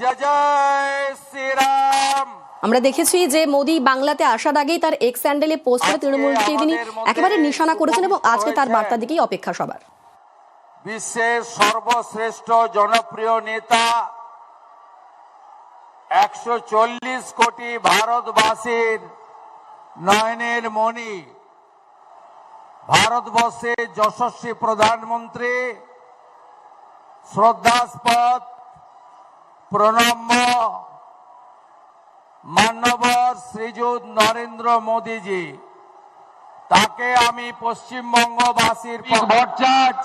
জয় জয় শ্রীরাম। আমরা দেখেছি যে মোদি বাংলাতে আসার আগেই তার এক্স স্যান্ডেলে পোস্ট করে তৃণমূলকে তিনি একেবারে নিশানা করেছেন এবং আজকে তার বার্তা দিকেই অপেক্ষা সবার। বিশ্বের সর্বশ্রেষ্ঠ জনপ্রিয় নেতা, 140 কোটি ভারতবাসীর নয়নের মণি, ভারতবর্ষের যশস্বী প্রধানমন্ত্রী, শ্রদ্ধাস্পদ প্রণম্য মান্যবর শ্রীযুত নরেন্দ্র মোদীজি, তাকে আমি পশ্চিমবঙ্গবাসীর ভট্টাচার্য,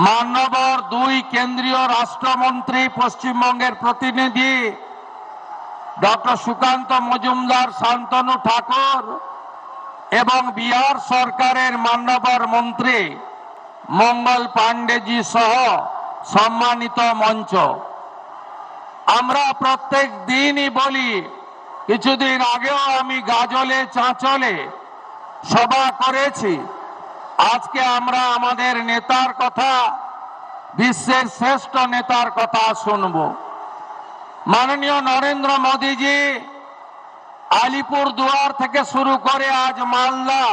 মান্যবর 2 কেন্দ্রীয় রাষ্ট্রমন্ত্রী, পশ্চিমবঙ্গের প্রতিনিধি ডক্টর সুকান্ত মজুমদার, শান্তনু ঠাকুর এবং বিহার সরকারের মান্যবর মন্ত্রী মঙ্গল পাণ্ডেজি সহ সম্মানিত মঞ্চ। আমরা প্রত্যেক দিনই বলি, কিছুদিন আগেও আমি গাজলে চাঁচলে সভা করেছি, আজকে আমরা আমাদের নেতার কথা, বিশ্বের শ্রেষ্ঠ নেতার কথা শুনব। মাননীয় নরেন্দ্র মোদীজি আলিপুর দুয়ার থেকে শুরু করে আজ মালদা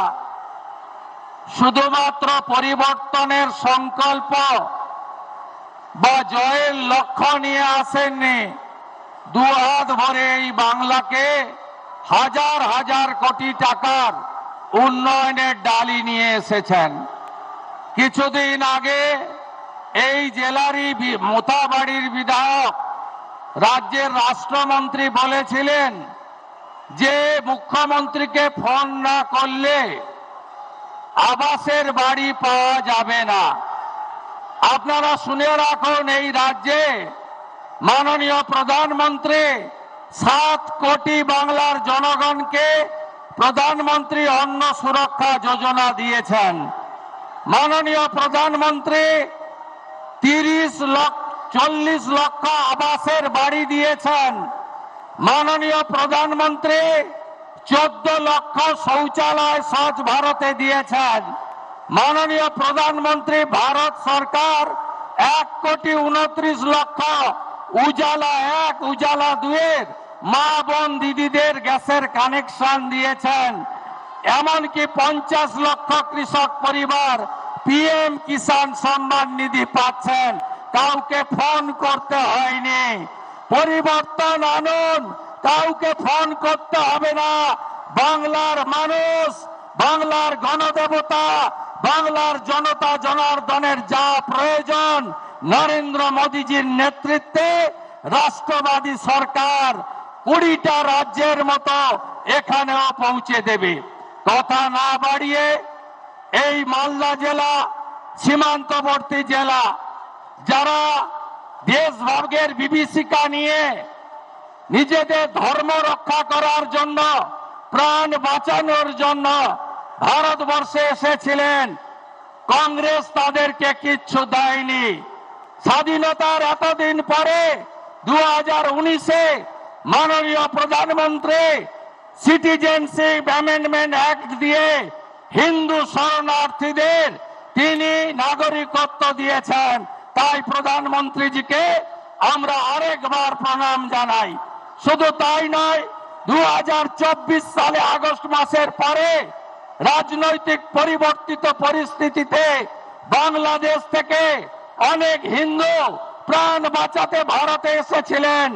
শুধুমাত্র পরিবর্তনের সংকল্প বা জয়ের লক্ষ্য নিয়ে আসেননি, 2 হাত ভরে এই বাংলাকে হাজার হাজার কোটি টাকার উন্নয়নের ডালি নিয়ে এসেছেন। কিছুদিন আগে এই জেলারই মোথাবাড়ির বিধায়ক রাজ্যের রাষ্ট্রমন্ত্রী বলেছিলেন যে মুখ্যমন্ত্রীকে ফোন না করলে আবাসের বাড়ি পাওয়া যাবে না। আপনারা শুনে রাখুন, এই রাজ্যে মাননীয় প্রধানমন্ত্রী 7 কোটি বাংলার জনগণকে প্রধানমন্ত্রী অন্ন সুরক্ষা যোজনা দিয়েছেন। মাননীয় প্রধানমন্ত্রী 40 লক্ষ আবাসের বাড়ি দিয়েছেন। মাননীয় প্রধানমন্ত্রী 14 লক্ষ শৌচালয় স্বচ্ছ ভারতে দিয়েছেন। মাননীয় প্রধানমন্ত্রী ভারত সরকার 1,29,00,000 উজালা 1, উজালা 2 মা বোন দিদিদের গ্যাসের কানেকশন দিয়েছেন। এমনকি 50 লক্ষ কৃষক পরিবার PM কিষাণ সম্মান নিধি পাচ্ছেন, কাউকে ফোন করতে হয়নি। পরিবর্তন আনুন, কাউকে ফোন করতে হবে না। বাংলার মানুষ, বাংলার গণদেবতা, বাংলার জনতা জনার্দনের যা প্রয়োজন, নরেন্দ্র মোদীজির নেতৃত্বে রাষ্ট্রবাদী সরকার 20টা রাজ্যের মতো এখানেও পৌঁছে দেবে। কথা না বাড়িয়ে, এই মালদা জেলা সীমান্তবর্তী জেলা, যারা দেশভাগের বিভীষিকা নিয়ে নিজেদের ধর্ম রক্ষা করার জন্য, প্রাণ বাঁচানোর জন্য ভারতবর্ষে এসেছিলেন, কংগ্রেস তাদেরকে কিচ্ছু দেয়নি। স্বাধীনতার এতদিন পরে 2019-এ মাননীয় প্রধানমন্ত্রী সিটিজেনশিপ অ্যামেন্ডমেন্ট অ্যাক্ট দিয়ে হিন্দু শরণার্থীদের তিনি নাগরিকত্ব দিয়েছেন। তাই প্রধানমন্ত্রীজিকে আমরা আরেকবার প্রণাম জানাই। শুধু তাই নয়, 2024 সালে আগস্ট মাসের পরে রাজনৈতিক পরিবর্তিত পরিস্থিতিতে বাংলাদেশ থেকে অনেক হিন্দু প্রাণ বাঁচাতে ভারতে এসেছিলেন,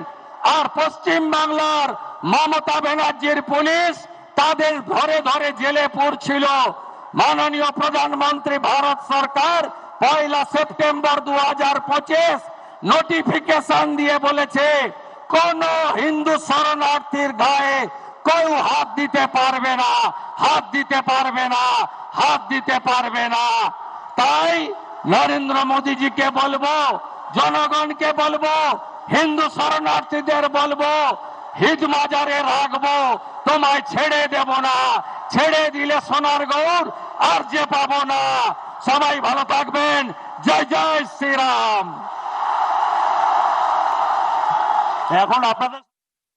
আর পশ্চিম বাংলার মমতা ব্যানার্জির পুলিশ তাদের ধরে ধরে জেলে পুরছিল। মাননীয় প্রধানমন্ত্রী ভারত সরকার 1 সেপ্টেম্বর 2025 নোটিফিকেশন দিয়ে বলেছে, কোন হিন্দু শরণার্থীর গায়ে কেউ হাত দিতে পারবে না, হাত দিতে পারবে না, হাত দিতে পারবে না। তাই নরেন্দ্র মোদীজিকে বলবো, জনগণকে বলবো, হিন্দু শরণার্থীদের বলবো, হিজ মাজারে রাখবো, তোমায় ছেড়ে দেব না। ছেড়ে দিলে সোনার গৌর আর যে পাবো না। সবাই ভালো থাকবেন। জয় জয় শ্রীরাম। এখন আপনাদের